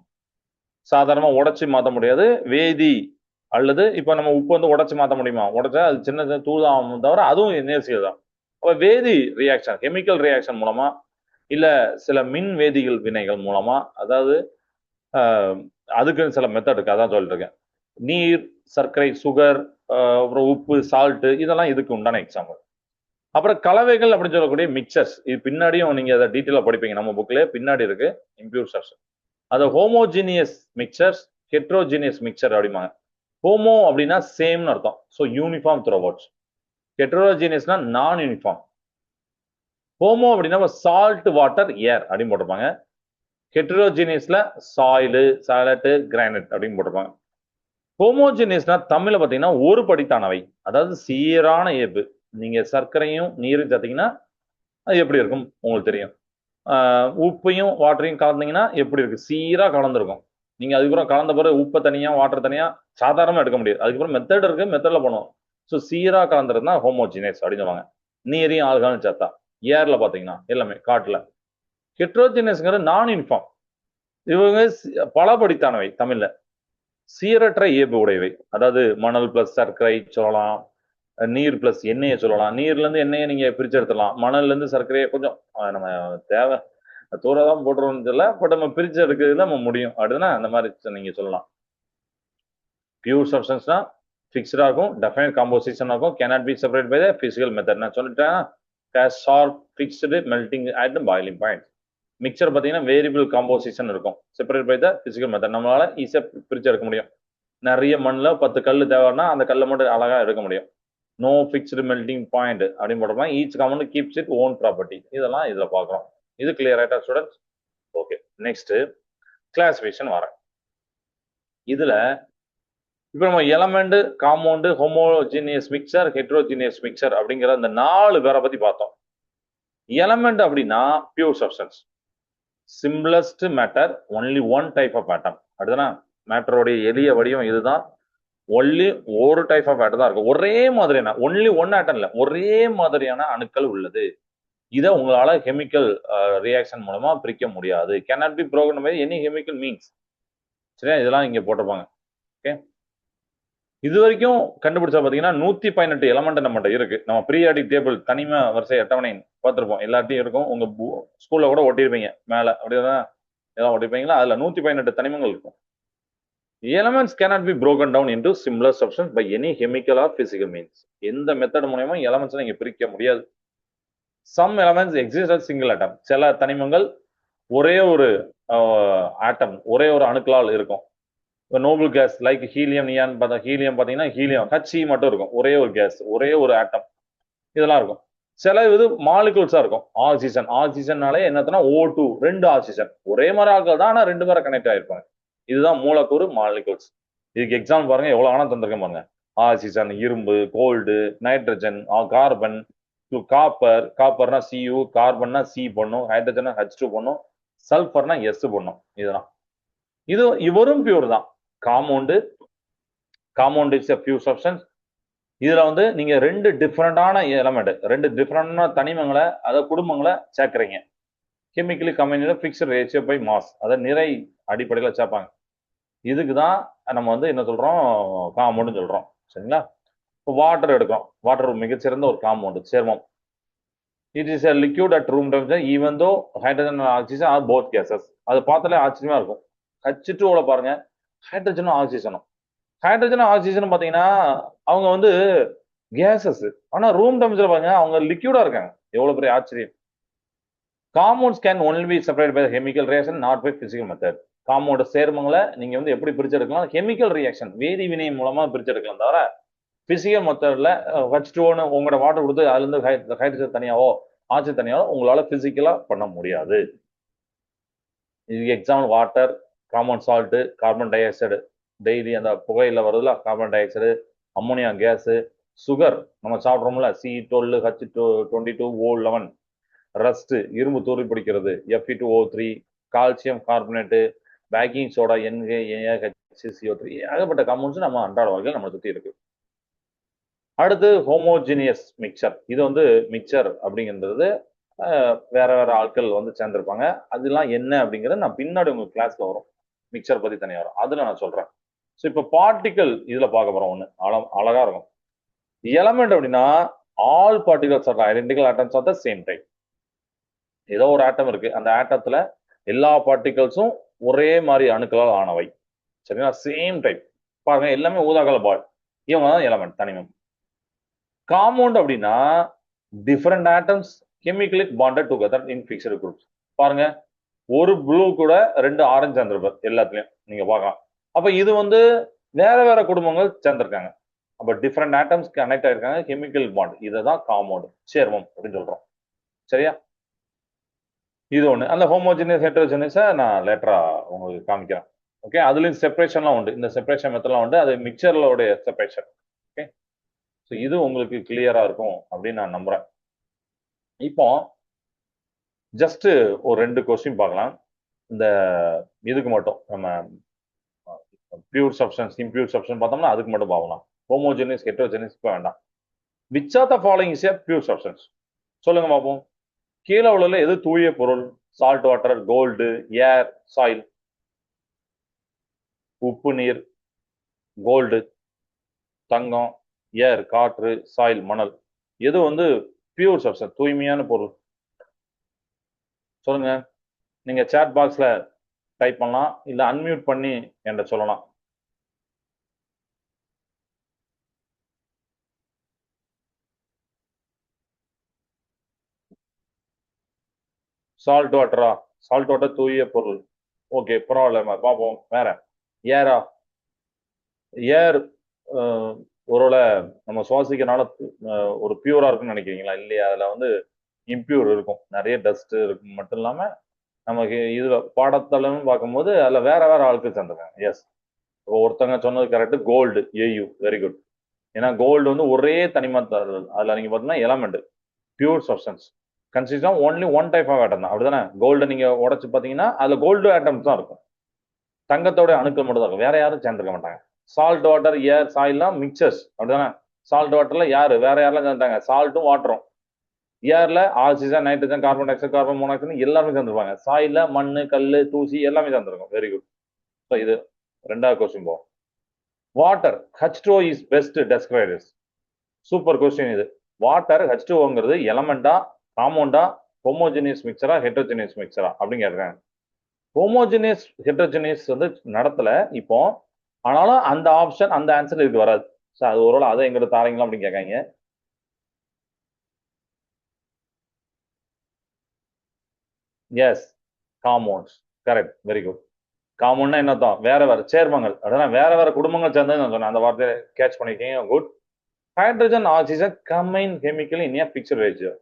சாதாரணமா உடைச்சு மாற்ற முடியாது. வேதி அல்லது இப்ப நம்ம உப்பு வந்து உடைச்சு மாற்ற முடியுமா? உடைச்சா அது சின்ன தூளாகும் தவிர அதுவும் இனர்சியல் தான். அப்ப வேதி ரியாக்ஷன், கெமிக்கல் ரியாக்ஷன் மூலமா இல்ல சில மின் வேதியியல் வினைகள் மூலமா, அதாவது அதுக்கு சில மெத்தட் இருக்கு, அதான் சொல்லிட்டு இருக்கேன். நீர், சர்க்கரை, சுகர், அப்புறம் உப்பு, சால்ட், இதெல்லாம் இதுக்கு உண்டான எக்ஸாம்பிள். அப்புறம் கலவைகள் அப்படின்னு சொல்லக்கூடிய மிக்சர்ஸ், இது பின்னாடியும் நீங்க அதை டீட்டெயிலா படிப்பீங்க, நம்ம புக்ல பின்னாடி இருக்கு. இம்பியூர் சப்ஸ்டன்ஸ், அது ஹோமோஜீனியஸ் மிக்சர்ஸ், ஹெட்ரோஜீனியஸ் மிக்சர் அப்படிம்பாங்க. ஹோமோ அப்படின்னா சேம்னு அர்த்தம், ஸோ யூனிஃபார்ம் த்ரூ அவுட். ஹெட்ரோஜீனியஸ்னா நான் யூனிஃபார்ம். ஹோமோ அப்படின்னா சால்ட், வாட்டர், ஏர் அப்படின்னு போட்டிருப்பாங்க. ஹெட்ரோஜீனியஸ்ல சாயிலு, சாலட்டு, கிரானைட் அப்படின்னு போட்டிருப்பாங்க. ஹோமோஜீனியஸ்னா தமிழ்ல பார்த்தீங்கன்னா ஒரு படித்தானவை, அதாவது சீரான இயல்பு. நீங்க சர்க்கரையும் நீரும் சேர்த்தீங்கன்னா அது எப்படி இருக்கும் உங்களுக்கு தெரியும். உப்பையும் வாட்டரையும் கலந்தீங்கன்னா எப்படி இருக்கு? சீரா கலந்துருக்கும். நீங்க அதுக்கப்புறம் கலந்த பிறகு உப்பை தனியா வாட்டர் தனியா சாதாரணமா எடுக்க முடியாது. அதுக்கப்புறம் மெத்தட் இருக்கு, மெத்தட்ல பண்ணுவோம். ஸோ சீரா கலந்துருந்தா ஹோமோஜினியஸ் அப்படின்னு சொல்லுவாங்க. நீரையும் ஆல்காலும் சேர்த்தா. ஏர்ல பாத்தீங்கன்னா எல்லாமே காட்டுல. ஹெட்ரோஜினியஸ்ங்கிறது நான் யூனிஃபார்ம். இவங்க பலபடித்தானவை, தமிழ்ல சீரற்ற இயல்பு உடையவை. அதாவது மணல் பிளஸ் சர்க்கரை சொல்லலாம், நீர் பிளஸ் எண்ணெயை சொல்லலாம். நீர்ல இருந்து எண்ணெயை நீங்க பிரிச்சு எடுத்துடலாம், மணல்ல இருந்து சர்க்கரையை கொஞ்சம் நம்ம தேவை தூரம் போட்டுருவோம்னு தெரியல, பட் நம்ம பிரிச்சு எடுக்கிறது நம்ம முடியும் அப்படின்னா அந்த மாதிரி நீங்க சொல்லலாம். பியூர் சப்ஸ்டன்ஸ்னா ஃபிக்ஸ்டா இருக்கும், டெஃபைன் காம்போசிஷன் இருக்கும், cannot be separate by the physical method. நான் சொல்லிட்டேன், sharp fixed melting at boiling point. Mixture பார்த்தீங்கன்னா வேரியபிள் காம்போசிஷன் இருக்கும், separate by the physical method. நம்மளால ஈஸியா பிரிச்சு எடுக்க முடியும். நிறைய மண்ணில் 10 கல் தேவைன்னா அந்த கல்லை மட்டும் அழகா எடுக்க முடியும். நோ ஃபிக்ஸ்டு மெல்டிங் பாயிண்ட் அப்படின்னு போடுறோம். Each compound keeps it own property. இதெல்லாம் இதுல பாக்குறோம். இது கிளியர் ஆயிட்டா ஸ்டூடெண்ட்ஸ்? ஓகே, நெக்ஸ்ட் கிளாசிஃபிகேஷன் வரேன். இதுல இப்போ நம்ம element, compound, homogeneous mixture, heterogeneous mixture அப்படிங்கிற அந்த 4 பேரை பத்தி பார்த்தோம். எலமெண்ட் அப்படின்னா pure substance, simplest matter, only one type of atom. அப்படிதானே? மேட்டருடைய எளிய வடிவம் இதுதான். ஒன்லி ஒரு டைப் ஆஃப் ஆட்டம் தான் இருக்கும். ஒரே மாதிரியான, ஒன்லி ஒன் ஆட்டம் இல்ல, ஒரே மாதிரியான அணுக்கள் உள்ளது. இதை உங்களால கெமிக்கல் ரியாக்ஷன் மூலமா பிரிக்க முடியாது. cannot be broken by any chemical means. சரியா? இதெல்லாம் இங்க போட்டிருப்பாங்க. ஓகே, இது வரைக்கும் கண்டுபிடிச்சா பாத்தீங்கன்னா 118 எலமெண்ட் நம்மகிட்ட இருக்கு. நம்ம பீரியாடிக் டேபிள் தனிம வரிசை அட்டவணை பார்த்திருப்போம், எல்லாத்தையும் இருக்கும். உங்க ஸ்கூல்ல கூட ஒட்டியிருப்பீங்க மேல, அப்படிதான் ஏதாவது ஒட்டிருப்பீங்களா? அதுல 118 தனிமங்கள் இருக்கும். Elements cannot be broken down into similar substance by any chemical or physical means. எந்த மெத்தட் மூலமா எலமெண்ட்ஸ் நீங்க பிரிக்க முடியாது. Some elements exist as single atom. சில தனிமங்கள் ஒரே ஒரு ஆட்டம், ஒரே ஒரு அணுக்களால் இருக்கும். Nobel case like helium, neon பார்த்தா ஹீலியம் பார்த்தீங்கன்னா ஹீலியம் ஹச்சி மட்டும் இருக்கும், ஒரே ஒரு கேஸ், ஒரே ஒரு ஆட்டம், இதெல்லாம் இருக்கும். சில இது மாலிகுல்ஸா இருக்கும். ஆக்சிஜன், ஆக்சிஜன்னாலே என்னதுன்னா O2, 2 ஆக்சிஜன், ஒரே மாதிரி ஆட்கள் தான், ஆனா 2 பேரை கனெக்ட் ஆயிருப்பாங்க. இதுதான் மூலக்கூறு, மாலிகுல்ஸ். இதுக்கு எக்ஸாம்பிள் பாருங்க, எவ்வளவு ஆனா தந்திருக்கேன் பாருங்க. ஆக்சிஜன், இரும்பு, கோல்டு, நைட்ரஜன், கார்பன், காப்பர், காப்பர்னா Cu, கார்பன்னா C பண்ணும், ஹைட்ரஜன்னா H2 பண்ணும், சல்ஃபர்னா S பண்ணும். இதெல்லாம் இது இவரும் பியூர் தான். Compound is a pure substance. இதுல வந்து நீங்க ரெண்டு டிஃப்ரெண்டான எலமெண்ட், ரெண்டு டிஃப்ரெண்டான தனிமங்களை, அதாவது குடும்பங்களை சேர்க்கிறீங்க. Chemically combined fixed ratio by mass, அதை நிறை அடிப்படையில் சேர்ப்பாங்க. இதுக்கு தான் நம்ம வந்து என்ன சொல்றோம், காம்பவுண்ட் சொல்றோம். சரிங்களா? இப்போ வாட்டர் எடுக்கிறோம். வாட்டர் மிகச்சிறந்த ஒரு காம்பவுண்ட், சேர்மம். It is a liquid at room temperature even though hydrogen and oxygen are both gases. அது பார்த்தாலே ஆச்சரியமா இருக்கும். H2ஓல பாருங்க, ஹைட்ரஜனும் ஆக்சிஜனும். ஹைட்ரஜனும் ஆக்சிஜனும் பாத்தீங்கன்னா அவங்க வந்து கேசஸ், ஆனா ரூம் டெம்பரேச்சர் பாருங்க அவங்க லிக்யூடா இருக்காங்க. எவ்வளவு பெரிய ஆச்சரியம். Compounds can only be separate by chemical reaction, not by physical method. Compound சேர்மங்களை நீங்க வந்து எப்படி பிரிச்செடுக்கலாம்? கெமிக்கல் ரியாக்ஷன், வேதி வினை மூலமா பிரிச்செடுக்கலாம், தவிர பிசிக்கல் மெத்தட்ல H2O உங்களோட வாட்டர் கொடுத்து அதுல இருந்து ஹைட்ரஜன் தனியாவோ ஆக்சிஜன் தனியாவோ உங்களால பிசிக்கலா பண்ண முடியாது. இதுக்கு example water, common salt, carbon dioxide, daily அந்த புகையில வருதுல carbon dioxide, ammonia gas, sugar நம்ம சாப்பிட்றோம்ல C12, H22, O11, ரஸ்ட், இரும்பு தூரி பிடிக்கிறது Fe2O3, calcium carbonate, baking soda NaHCO3, ஏகப்பட்ட காம்பவுண்ட்ஸ் நம்ம அன்றாட வாழ்க்கையில் நம்ம சுற்றி இருக்கு. அடுத்து ஹோமோஜினியஸ் மிக்சர். இது வந்து மிக்சர் அப்படிங்கிறது வேற வேற ஆட்கள் வந்து சேர்ந்திருப்பாங்க. அதெல்லாம் என்ன அப்படிங்கிறது நான் பின்னாடி உங்க கிளாஸ்ல வரும், மிக்சர் பத்தி தனியா வரும், அதுல நான் சொல்றேன். ஸோ இப்போ பார்ட்டிகல் இதுல பார்க்க போறோம். ஒண்ணு அழகா இருக்கும். எலமெண்ட் அப்படின்னா all particles are identical atoms of the same type. ஏதோ ஒரு ஆட்டம் இருக்கு, அந்த ஆட்டத்துல எல்லா பார்ட்டிகல்ஸும் ஒரே மாதிரி அணுக்களால் ஆனவை. சரிங்களா? Same type. பாருங்க, எல்லாமே ஊதாகல பால். இவங்க தான் எலமெண்ட், தனிமம். காம்பவுண்ட் அப்படின்னா different atoms chemically bonded together இன் ஃபிக்ஸ்டு குரூப்ஸ். பாருங்க, ஒரு ப்ளூ கூட ரெண்டு ஆரஞ்சு சேர்ந்திருப்பார் எல்லாத்துலயும், நீங்க பார்க்கலாம். அப்ப இது வந்து வேற வேற குடும்பங்கள் சேர்ந்திருக்காங்க. அப்ப டிஃபரெண்ட் ஆட்டம்ஸ் கனெக்ட் ஆயிருக்காங்க, கெமிக்கல் பாண்ட். இதுதான் காம்பவுண்ட், சேர்மம் அப்படின்னு சொல்றோம். சரியா? இது ஒண்ணு. அந்த ஹோமோஜினியஸ் ஹெட்ரோஜினியஸை நான் லேட்டரா உங்களுக்கு காமிக்கிறேன். ஓகே, அதுலயும் செப்பரேஷன்லாம் உண்டு, இந்த செப்பரேஷன் மெத்தட்லாம் உண்டு, அது மிக்சர்லோட செப்பரேஷன். ஓகே, ஸோ இது உங்களுக்கு கிளியரா இருக்கும் அப்படின்னு நான் நம்புறேன். இப்போ ஜஸ்ட் ஒரு 2 கொஸ்டின் பார்க்கலாம். இந்த இதுக்கு மட்டும் நம்ம பியூர் சப்ஸ்டன்ஸ், இம்பியூர் சப்ஸ்டன்ஸ் பார்த்தோம்னா அதுக்கு மட்டும் பார்க்கலாம். ஹோமோஜெனியஸ், ஹெட்ரோஜெனியஸ் வேண்டாம். Which are the following is a pure substance? சொல்லுங்க பார்ப்போம். கீழே உள்ளதுல எது தூய பொருள்? சால்ட் வாட்டர், கோல்டு, ஏர், சாயில். உப்பு நீர், கோல்டு தங்கம், ஏர் காற்று, சாயில் மணல். எது வந்து பியூர் சப்ஸ்டன்ஸ், தூய்மையான பொருள்? சொல்லுங்க. நீங்க சாட் பாக்ஸ்ல டைப் பண்ணலாம், இல்ல அன்மியூட் பண்ணி என்கிட்ட சொல்லலாம். சால்ட் வாட்டரா? சால்ட் வாட்டர் தூய பொருள். ஓகே, பரவாயில்ல, பார்ப்போம். வேற ஏரா? ஏர் ஒருவேளை நம்ம சுவாசிக்கிறனால ஒரு பியூரா இருக்குன்னு நினைக்கிறீங்களா? இல்லையா, அதுல வந்து இம்பியூர் இருக்கும், நிறைய டஸ்ட் இருக்கும். மட்டும் இல்லாம நமக்கு இதுல பாடத்தளம் பார்க்கும்போது அதுல வேற வேற ஆட்கள் சேர்ந்துருக்காங்க. எஸ், ஒருத்தங்க சொன்னது correct, gold, A U, very good. ஏன்னா கோல்டு வந்து ஒரே தனிமம் அதுல நீங்க பாத்தீங்கன்னா element, pure substance, consist of only one type of atom தான், அப்படிதானே? கோல்டு நீங்க உடைச்சு பாத்தீங்கன்னா அதுல கோல்டு ஆட்டம்ஸ் தான் இருக்கும், தங்கத்தோட அணுக்கள் மட்டும் தான் இருக்கும், வேற யாரும் சேர்ந்துருக்க மாட்டாங்க. சால்ட் வாட்டர் ஏர் சாயில்லாம் மிக்சர்ஸ், அப்படிதானே? சால்ட் வாட்டர்ல யாரு வேற யாரெல்லாம் சேர்ந்தாங்க? சால்ட்டும் வாட்டரும். ஏர்ல oxygen, nitrogen, carbon dioxide, carbon monoxide எல்லாமே சேர்ந்துருப்பாங்க. சாயில்ல மண்ணு, கல்லு, தூசி எல்லாமே சேர்ந்துருக்கும். Very good. ஸோ இது ரெண்டாவது கொஸ்டின் போகும். Water H2O is best describers. Super question இது. வாட்டர் H2Oங்கிறது எலமெண்டா, காம்பவுண்டா, ஹோமோஜினியஸ் மிக்சரா, ஹெட்ரோஜினியஸ் மிக்சரா அப்படின்னு கேட்குறாங்க. ஹோமோஜினியஸ் ஹெட்ரோஜினியஸ் வந்து நடத்தல இப்போ, ஆனாலும் அந்த ஆப்ஷன் அந்த ஆன்சர் இதுக்கு வராது. சார் அது ஒருவேளை அதை எங்கிட்ட தாரீங்களா அப்படின்னு கேட்காங்க. Yes, compounds. Correct, very good. காமன்னா என்னதான்? வேற வேற சேர்மங்கள், அதான் வேற வேற குடும்பங்கள் சேர்ந்தது நான் சொன்னேன். அந்த வார்த்தையை கேட்ச் பண்ணிருக்கீங்க, good. Hydrogen oxygen combine chemical in a fixed ratio.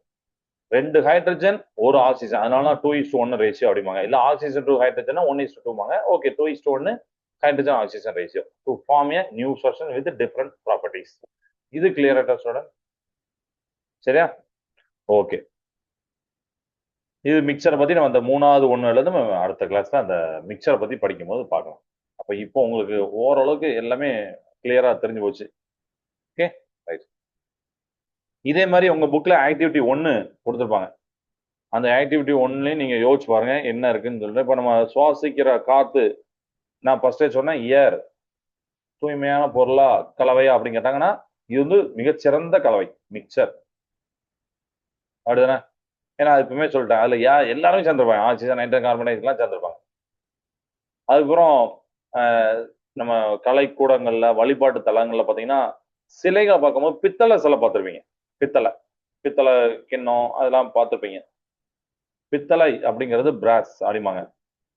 ரெண்டு ஹைட்ரஜன் ஒரு ஆக்சிஜன், அதனால 2:1 ரேஷியோ அப்படிம்பாங்க. இல்ல oxygen to hydrogen 1:2 okay, 2:1 hydrogen oxygen ratio to form a new solution with different properties. இது கிளியரா ஸ்டூடெண்ட்? சரியா? ஓகே. இது மிக்சரை பத்தி நம்ம அந்த மூணாவது ஒண்ணுல இருந்து அடுத்த கிளாஸ்ல அந்த மிக்சரை பத்தி படிக்கும் போது பார்க்கலாம். அப்ப இப்போ உங்களுக்கு ஓரளவுக்கு எல்லாமே கிளியரா தெரிஞ்சு போச்சு. Okay, right. இதே மாதிரி உங்க புக்ல ஆக்டிவிட்டி 1 கொடுத்துருப்பாங்க. அந்த ஆக்டிவிட்டி 1லயும் நீங்க யோசிச்சு பாருங்க என்ன இருக்குன்னு சொல்லிட்டு. இப்ப நம்ம சுவாசிக்கிற காத்து, நான் ஃபர்ஸ்டே சொன்னேன் ஏர் தூய்மையான பொருளா கலவையா அப்படின்னு கேட்டாங்கன்னா இது வந்து மிகச்சிறந்த கலவை மிக்சர், அப்படிதானே? ஏன்னா எப்பவுமே சொல்லிட்டேன் அதுல எல்லாருமே சேர்ந்துருப்பாங்க, ஆக்சிஜன், நைட்ரஜன், கார்பன் டை எல்லாம் சேர்ந்துருப்பாங்க. அதுக்கப்புறம் நம்ம கலைக்கூடங்கள்ல வழிபாட்டு தலங்கள்ல பாத்தீங்கன்னா சிலைகளை பார்க்கும்போது பித்தளை சிலை பார்த்துருப்பீங்க. பித்தளை பித்தளை கிண்ணம் அதெல்லாம் பார்த்துருப்பீங்க. பித்தளை அப்படிங்கிறது பிராஸ் அப்படிம்பாங்க.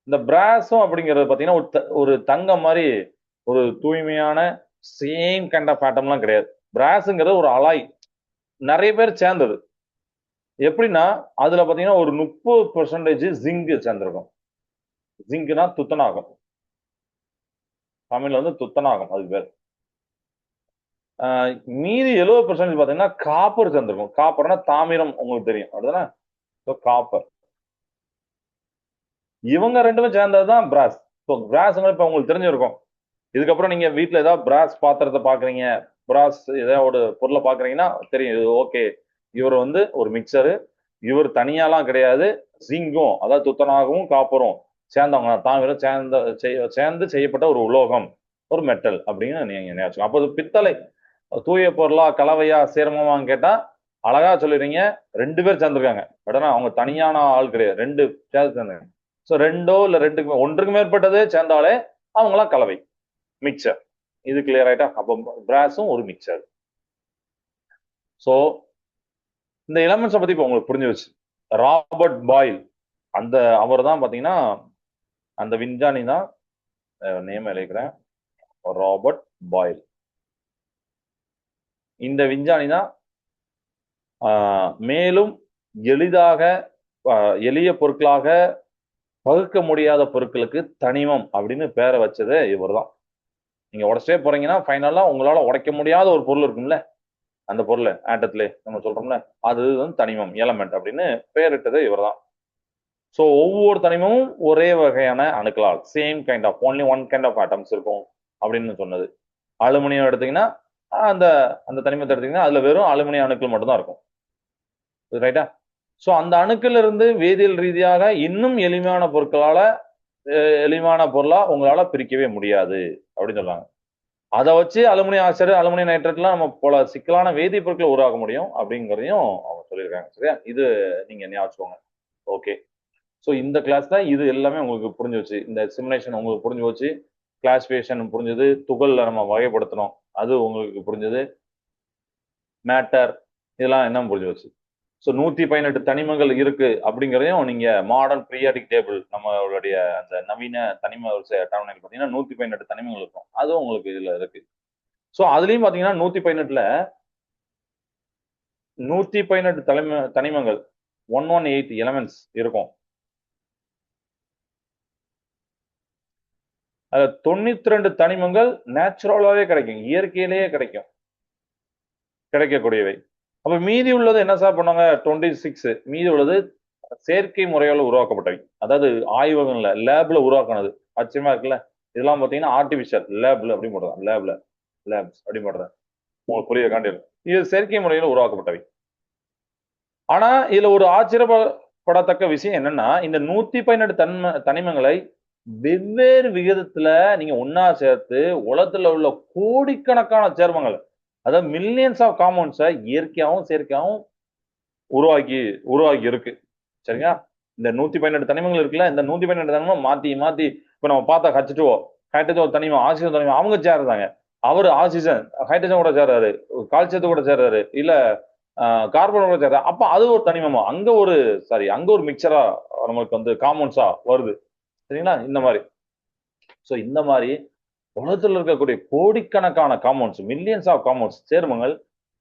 இந்த பிராஸும் அப்படிங்கிறது பாத்தீங்கன்னா ஒரு தங்கம் மாதிரி ஒரு தூய்மையான சேம் கைண்ட் ஆஃப் ஆட்டம்லாம் கிடையாது. பிராஸுங்கிறது ஒரு அலாய், நிறைய பேர் சேர்ந்தது. எப்படின்னா அதுல பாத்தீங்கன்னா ஒரு 30% ஜிங்க் சேர்ந்திருக்கும். ஜிங்க்னா துத்தநாகம், தமிழ்ல வந்து துத்தநாகம் அதுக்கு பேர். மீதி 70% பாத்தீங்கன்னா காப்பர் சேர்ந்திருக்கும். காப்பர்னா தாமிரம், உங்களுக்கு தெரியும் அப்படிதானே? காப்பர். இவங்க ரெண்டுமே சேர்ந்ததுதான் பிராஸ். ஸோ பிராஸ்ங்க இப்ப உங்களுக்கு தெரிஞ்சிருக்கும். இதுக்கப்புறம் நீங்க வீட்டுல ஏதாவது பிராஸ் பாத்திரத்தை பாக்குறீங்க, பிராஸ் ஏதாவது ஒரு பொருளை பாக்குறீங்கன்னா தெரியும் இது ஓகே, இவர் வந்து ஒரு மிக்சரு, இவர் தனியாலாம் கிடையாது, ஜிங்கும் அதாவது துத்தநாகமும் காப்பரும் சேர்ந்தவங்க, தாமிரம் சேர்ந்து செய்யப்பட்ட ஒரு உலோகம், ஒரு மெட்டல் அப்படின்னு நீங்க நினைச்சு. அப்போ பித்தளை தூய பொருளா கலவையா சேர்மமான்னு கேட்டா அழகா சொல்லிடுறீங்க. ரெண்டு பேர் சேர்ந்திருக்காங்க, பட் அவங்க தனியான ஆள் கிடையாது, ரெண்டு சேர்ந்து. ஸோ ரெண்டோ இல்ல ரெண்டுக்கு ஒன்றுக்கு மேற்பட்டதே சேர்ந்தாலே அவங்களாம் கலவை, மிக்சர். இது கிளியர் ஆயிட்டா? அப்போ பிராஸும் ஒரு மிக்சர். ஸோ இந்த எலமெண்ட்ஸை பத்தி இப்போ உங்களுக்கு புரிஞ்சு வச்சு. ராபர்ட் பாயில், அந்த அவர் தான் பாத்தீங்கன்னா அந்த விஞ்ஞானி தான், நேம் எழுதிக்கிறேன், ராபர்ட் பாயில். இந்த விஞ்ஞானி தான் மேலும் எளிதாக எளிய பொருட்களாக பகுக்க முடியாத பொருட்களுக்கு தனிமம் அப்படின்னு பேரை வச்சதே இவர் தான். நீங்க உடச்சே போறீங்கன்னா ஃபைனலா உங்களால உடைக்க முடியாத ஒரு பொருள் இருக்கும்ல, அந்த பொருள் ஆட்டத்திலே நம்ம சொல்றோம்ல, அது வந்து தனிமம், எலமெண்ட் அப்படின்னு பேரிட்டதே இவர் தான். ஸோ ஒவ்வொரு தனிமமும் ஒரே வகையான அணுக்களால், same kind of only one kind of atoms இருக்கும் அப்படின்னு சொன்னது. அலுமினியம் எடுத்தீங்கன்னா அந்த அந்த தனிமத்தை எடுத்தீங்கன்னா அதுல வெறும் அலுமினிய அணுக்கள் மட்டும் தான் இருக்கும், ரைட்டா? ஸோ அந்த அணுக்கள் இருந்து வேதியியல் ரீதியாக இன்னும் எளிமையான பொருட்களால எளிமையான பொருளா உங்களால பிரிக்கவே முடியாது அப்படின்னு சொல்றாங்க. அதை வச்சு அலுமினியம் ஆக்சைடு, அலுமினியம் நைட்ரேட்லாம் நம்ம போல சிக்கலான வேதி பொருட்களை உருவாக்க முடியும் அப்படிங்கிறதையும் அவங்க சொல்லியிருக்காங்க. சரியா? இது நீங்க ஞாபகம். ஓகே. ஸோ இந்த கிளாஸ் தான் இது எல்லாமே உங்களுக்கு புரிஞ்சு வச்சு, இந்த சிமுலேஷன் உங்களுக்கு புரிஞ்சு வச்சு, கிளாசிஃபிகேஷன் புரிஞ்சது, துகள்ல நம்ம வகைப்படுத்தணும் அது உங்களுக்கு புரிஞ்சது, மேட்டர் இதெல்லாம் என்ன புரிஞ்சு வச்சு. ஸோ 118 தனிமங்கள் இருக்கு அப்படிங்கிறதையும் நீங்க மாடர்ன் பீரியாடிக் டேபிள் நம்மளுடைய அந்த நவீன தனிம வரிசை அட்டவணையில் பார்த்தீங்கன்னா 118 தனிமங்கள் இருக்கும், அதுவும் உங்களுக்கு இதுல இருக்கு. ஸோ அதுலயும் பாத்தீங்கன்னா 118ல 118 தனிமங்கள் 118 எலமெண்ட்ஸ் இருக்கும். அதுல 92 தனிமங்கள் நேச்சுரலாவே கிடைக்கும், இயற்கையிலேயே கிடைக்கக்கூடியவை. அப்ப மீதி உள்ளது என்ன சார் பண்ணாங்க? 26 மீதி உள்ளது செயற்கை முறையால் உருவாக்கப்பட்டவை, அதாவது ஆய்வகங்கள்ல லேப்ல உருவாக்கினது. ஆச்சரியமா இருக்குல்ல? இதெல்லாம் பாத்தீங்கன்னா ஆர்டிபிஷியல் லேப்ல அப்படி போடுறாங்க, லேப்ஸ் அப்படி போடுறேன் உங்களுக்கு புரிய காண்டிடும். இது செயற்கை முறையில் உருவாக்கப்பட்டவை. ஆனா இதுல ஒரு ஆச்சரியப்படத்தக்க விஷயம் என்னன்னா, இந்த 112 தனிமங்களை வெவ்வேறு விகிதத்துல நீங்க ஒன்னா சேர்த்து உலகத்துல உள்ள கோடிக்கணக்கான சேர்மங்கள், அதாவது மில்லியன்ஸ் ஆஃப் காம்பவுண்ட்ஸை இயற்கையாகவும் செயற்கையாகவும் உருவாக்கி இருக்கு. சரிங்களா? இந்த 112 தனிமங்கள் இருக்குல்ல, இந்த 112 தனிமம் மாத்தி மாத்தி இப்ப நம்ம பார்த்தா H2O, ஹைட்ரஜன் தனிமம், ஆக்சிஜன் தனிமம், அவங்க சேர்றாங்க. அவரு ஆக்சிஜன் ஹைட்ரஜன் கூட சேர்றாரு, கால்சியத்து கூட சேர்றாரு, இல்ல கார்பன் கூட சேர்றாரு. அப்ப அது ஒரு தனிமமா, அங்க ஒரு மிக்சரா நமக்கு வந்து காம்பவுண்ட்ஸா வருது. சரிங்களா? இந்த மாதிரி. சோ இந்த மாதிரி உலகத்தில் இருக்கக்கூடிய கோடிக்கணக்கான காம்பவுண்ட்ஸ், மில்லியன்ஸ் ஆஃப் காம்பவுண்ட்ஸ் சேர்மங்கள்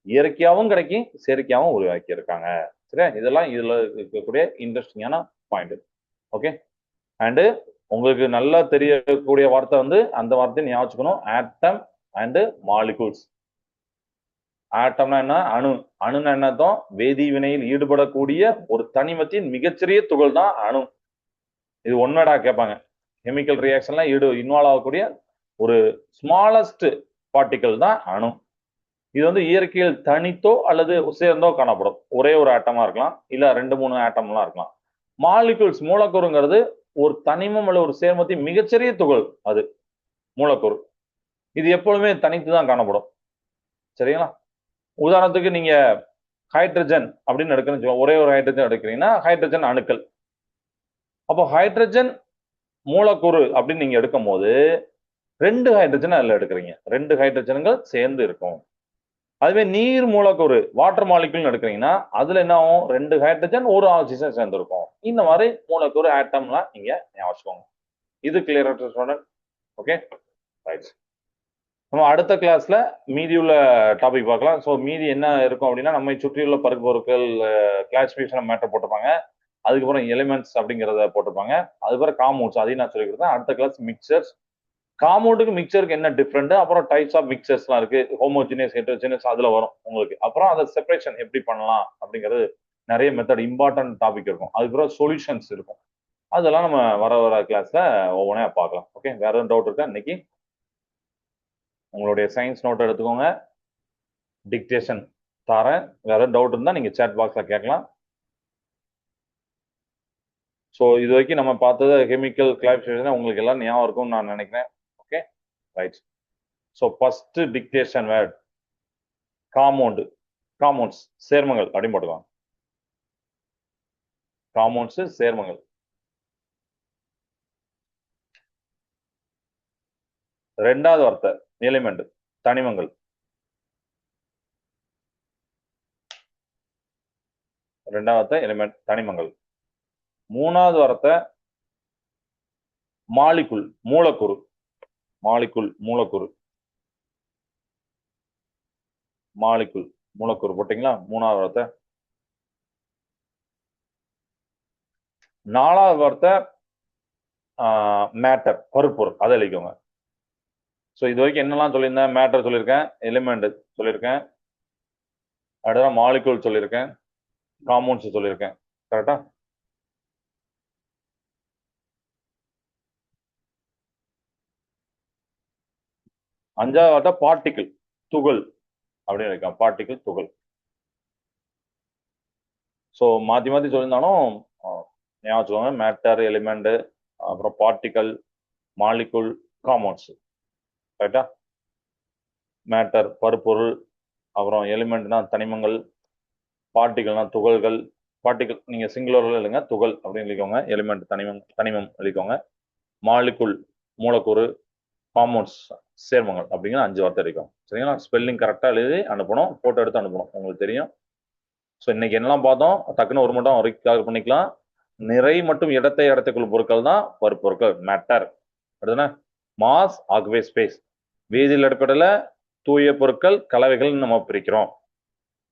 இயற்கையாகவும் கிடைக்கும், செயற்கையாகவும் உருவாக்கி இருக்காங்க. சரியா? இதெல்லாம் இதுல இருக்கக்கூடிய இன்ட்ரெஸ்டிங்கான பாயிண்ட். ஓகே. அண்டு உங்களுக்கு நல்லா தெரியக்கூடிய வார்த்தை வந்து அந்த வார்த்தையை ஞாபகம் வச்சுக்கணும், ஆட்டம் அண்ட் மாலிகூல்ஸ். ஆட்டம்னா என்ன? அணு. அணுன்னா என்னதான்? வேதி வினையில் ஈடுபடக்கூடிய ஒரு தனிமத்தின் மிகச்சிறிய துகள் தான் அணு. இது ஒன்வேடா கேட்பாங்க. கெமிக்கல் ரியாக்ஷன்லாம் இன்வால்வ் ஆகக்கூடிய ஒரு ஸ்மாலஸ்ட் பார்ட்டிகல் தான் அணு. இது வந்து இயற்கையில் தனித்தோ அல்லது சேர்ந்தோ காணப்படும். ஒரே ஒரு ஆட்டமா இருக்கலாம், இல்ல 2-3 ஆட்டம்லாம் இருக்கலாம். மாலிகூல்ஸ், மூலக்கூறுங்கிறது ஒரு தனிமம் அல்ல ஒரு சேர்மத்தின் மிகச்சிறிய துகள், அது மூலக்கூறு. இது எப்பொழுதுமே தனித்து தான் காணப்படும். சரிங்களா? உதாரணத்துக்கு நீங்க ஹைட்ரஜன் அப்படின்னு எடுக்கணும், ஒரே ஒரு ஹைட்ரஜன் எடுக்கிறீங்கன்னா ஹைட்ரஜன் அணுக்கள். அப்போ ஹைட்ரஜன் மூலக்கூறு அப்படின்னு நீங்க எடுக்கும் போது 2 ஹைட்ரஜன் அதுல எடுக்கிறீங்க, 2 ஹைட்ரஜன்கள் சேர்ந்து இருக்கும். அதுவே நீர் மூலக்கூறு, வாட்டர் மாலிகுல் எடுக்கிறீங்கன்னா அதுல என்ன ஆகும்? 2 ஹைட்ரஜன் 1 ஆக்சிஜன் சேர்ந்து இருக்கும். இந்த மாதிரி மூலக்கூறு ஆட்டம்லாம் நீங்க ஞாபகம். இது கிளியர் ஸ்டூடெண்ட்? Okay, right. நம்ம அடுத்த கிளாஸ்ல மீதி உள்ள டாபிக் பார்க்கலாம். ஸோ மீதி என்ன இருக்கும் அப்படின்னா, நம்மை சுற்றியுள்ள பொருட்கள் கிளாசிபிகேஷன் மேட்டர் போட்டிருப்பாங்க. அதுக்கப்புறம் எலிமெண்ட்ஸ் அப்படிங்கிறத போட்டிருப்பாங்க. அதுக்கப்புறம் காம்பவுண்ட்ஸ், அதையும் நான் சொல்லி கொடுத்தேன். அடுத்த கிளாஸ் மிக்சர்ஸ், காம்பவுண்டுக்கு மிக்சருக்கு என்ன டிஃப்ரெண்ட், அப்புறம் டைப்ஸ் ஆஃப் மிக்சர்ஸ்லாம் இருக்கு, ஹோமோஜினியஸ், ஹெட்ரோஜினியஸ், அதுல வரும் உங்களுக்கு. அப்புறம் அதை செப்பரேஷன் எப்படி பண்ணலாம் அப்படிங்கிறது நிறைய மெத்தட், இம்பார்ட்டன்ட் டாபிக் இருக்கும். அதுக்கப்புறம் சொல்யூஷன்ஸ் இருக்கும். அதெல்லாம் நம்ம வர கிளாஸ்ல ஒவ்வொன்றா பார்க்கலாம். ஓகே, வேற எதுவும் டவுட் இருக்கா? இன்னைக்கு உங்களுடைய சயின்ஸ் நோட் எடுத்துக்கோங்க, டிக்டேஷன் தரேன். வேற டவுட் இருந்தா நீங்க சேட் பாக்ஸ்ல கேட்கலாம். ஸோ இது வரைக்கும் நம்ம பார்த்தது கெமிக்கல் கிளாசிஃபிகேஷன் உங்களுக்கு எல்லாம் ஞாபகம் இருக்கும்னு நான் நினைக்கிறேன். Okay, right. So first dictation word compounds, சேர்மங்கள் அப்படின்னு போட்டுக்கலாம். காம்பவுண்ட்ஸ், சேர்மங்கள். ரெண்டாவது வார்த்தை எலிமெண்ட், தனிமங்கள். ரெண்டாவது வார்த்தை எலிமெண்ட், தனிமங்கள். மூணாவது வார்த்தை மாலிகுல், மூலக்கூறு. மூலக்கூறு போட்டீங்களா? மூணாவது வார்த்தை. நாலாவது வார்த்தை மேட்டர், பருப்பொருள், அதை எழுதிக்கோங்க. ஸோ இது வரைக்கும் என்னெல்லாம் சொல்லியிருந்தேன்? மேட்டர் சொல்லியிருக்கேன், எலிமெண்ட் சொல்லியிருக்கேன், அடுத்த மாலிகுல் சொல்லியிருக்கேன், காம்பவுண்ட்ஸ் சொல்லியிருக்கேன். கரெக்டா? அஞ்சாவது வார்த்தை பார்ட்டிகிள், துகள் அப்படின்னு இருக்கேன், பார்ட்டிகிள், துகள். ஸோ மாற்றி மாற்றி சொல்லியிருந்தாலும் ஞாபகம் வச்சுக்கோங்க. மேட்டர், எலிமெண்ட், அப்புறம் பார்ட்டிகல், மாலிகுல், காம்பவுண்ட்ஸ். கரெக்டா? மேட்டர் பருப்பொருள், அப்புறம் எலிமெண்ட்னா தனிமங்கள், பார்ட்டிகல்னா துகள்கள். பார்ட்டிகல் நீங்க சிங்குலர்ல இல்லைங்க, துகள் அப்படின்னு எழுதிக்கோங்க. எலிமெண்ட் தனிமம் எழுதிக்கோங்க. மாலிகுல் மூலக்கூறு, காம்பவுண்ட்ஸ் சேர்மங்கள் அப்படிங்கிற 5 வார்த்தை இருக்கும். சரிங்களா? ஸ்பெல்லிங் கரெக்டாக எழுதி அனுப்பணும், போட்டோ எடுத்து அனுப்பணும், உங்களுக்கு தெரியும். ஸோ இன்னைக்கு என்னெல்லாம் பார்த்தோம் டக்குன்னு ஒரு மட்டும் வரைக்கும் பண்ணிக்கலாம். நிறை மற்றும் இடத்தைக்குள் பொருட்கள் தான் பருப்பொருட்கள், மேட்டர். அடுத்தது மாஸ், ஆக்குபை ஸ்பேஸ். வேதியியல் அடிப்படையில் தூய பொருட்கள், கலவைகள் நம்ம பிரிக்கிறோம்.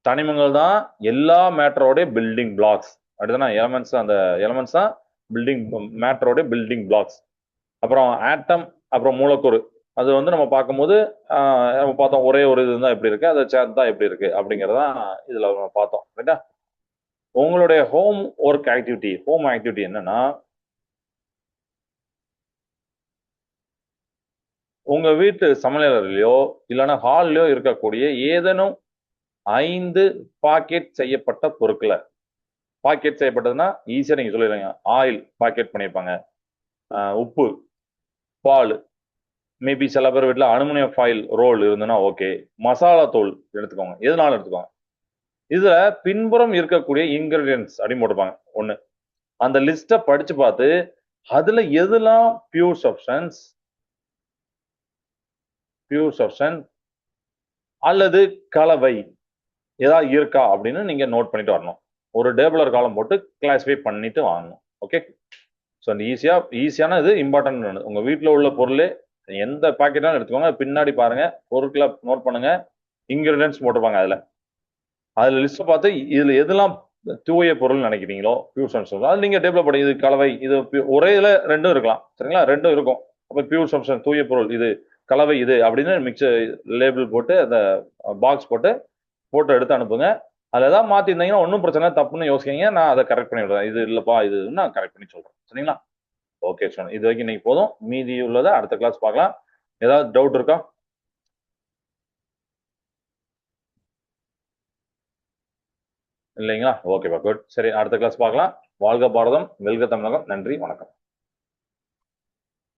தனிமங்கள் தான் எல்லா மேட்டரோட பில்டிங் பிளாக்ஸ். அடுத்தது எலமெண்ட்ஸ், அந்த எலமெண்ட்ஸ் தான் பில்டிங் மேட்டரோட பில்டிங் பிளாக்ஸ். அப்புறம் ஆட்டம், அப்புறம் மூலக்கூறு. அது வந்து நம்ம பார்க்கும்போது நம்ம பார்த்தோம் ஒரே ஒரு இது தான் எப்படி இருக்கு, அதை சேர்த்து தான் எப்படி இருக்கு அப்படிங்கிறதான் இதுல நம்ம பார்த்தோம். ரைட்டா? உங்களுடைய ஹோம் ஆக்டிவிட்டி என்னன்னா, உங்க வீட்டு சமையலறையிலயோ இல்லைன்னா ஹால்லயோ இருக்கக்கூடிய ஏதேனும் 5 பாக்கெட் செய்யப்பட்ட பொருட்களை, பாக்கெட் செய்யப்பட்டதுன்னா ஈஸியா நீங்க சொல்லிடுங்க. ஆயில் பாக்கெட் பண்ணியிருப்பாங்க, உப்பு, பால், மேபி சில பேர் வீட்டில் அலுமினியம் ஃபாயில் ரோல் இருந்ததுன்னா ஓகே, மசாலா தூள் எடுத்துக்கோங்க, எதுனாலும் எடுத்துக்கோங்க. இதுல பின்புறம் இருக்கக்கூடிய இன்கிரீடியன்ஸ் அப்படின்னு போட்டிருப்பாங்க ஒண்ணு. அந்த லிஸ்ட்டை படிச்சு பார்த்து அதுல எதெல்லாம் பியூர் சப்ஸ்டன்ஸ் அல்லது கலவை ஏதாவது இருக்கா அப்படின்னு நீங்க நோட் பண்ணிட்டு வரணும். ஒரு டேபிளர் காலம் போட்டு கிளாஸிஃபை பண்ணிட்டு வாங்கணும். ஓகே. ஸோ அந்த ஈஸியான இது இம்பார்ட்டன்ட். உங்க வீட்டில் உள்ள பொருள் எந்த பாக்கெட்டாலும் எடுத்துக்கோங்க, பின்னாடி பாருங்க, பொருட்களை நோட் பண்ணுங்க, இன்கிரீடியன்ஸ் போட்டிருப்பாங்க அதுல லிஸ்ட்டை பார்த்து இதுல எதெல்லாம் தூய பொருள் நினைக்கிறீங்களோ பியூர் சப்ஸ்டன்ஸ் அது நீங்க டேபிள் படி இது கலவை இது ஒரே இதுல ரெண்டும் இருக்கலாம். சரிங்களா? ரெண்டும் இருக்கும். அப்ப பியூர் சப்ஸ்டன்ஸ் தூய பொருள் இது, கலவை இது அப்படின்னு மிக்ஸ் லேபிள் போட்டு அந்த பாக்ஸ் போட்டு போட்டோ எடுத்து அனுப்புங்க. அதுல ஏதாவது மாத்தி இருந்தீங்கன்னா ஒன்றும் பிரச்சனை தப்புன்னு யோசிக்கீங்க, நான் அதை கரெக்ட் பண்ணி விடுறேன். இது இல்லப்பா இது நான் கரெக்ட் பண்ணி சொல்றேன். சரிங்களா? ஓகே சொன்ன இது வரைக்கும் இன்னைக்கு போதும். மீதி உள்ளதை அடுத்த கிளாஸ் பார்க்கலாம். ஏதாவது டவுட் இருக்கா? இல்லைங்களா? ஓகேப்பா, குட். சரி, அடுத்த கிளாஸ் பார்க்கலாம். வாழ்க பாரதம், வெல்க தமிழகம். நன்றி, வணக்கம்.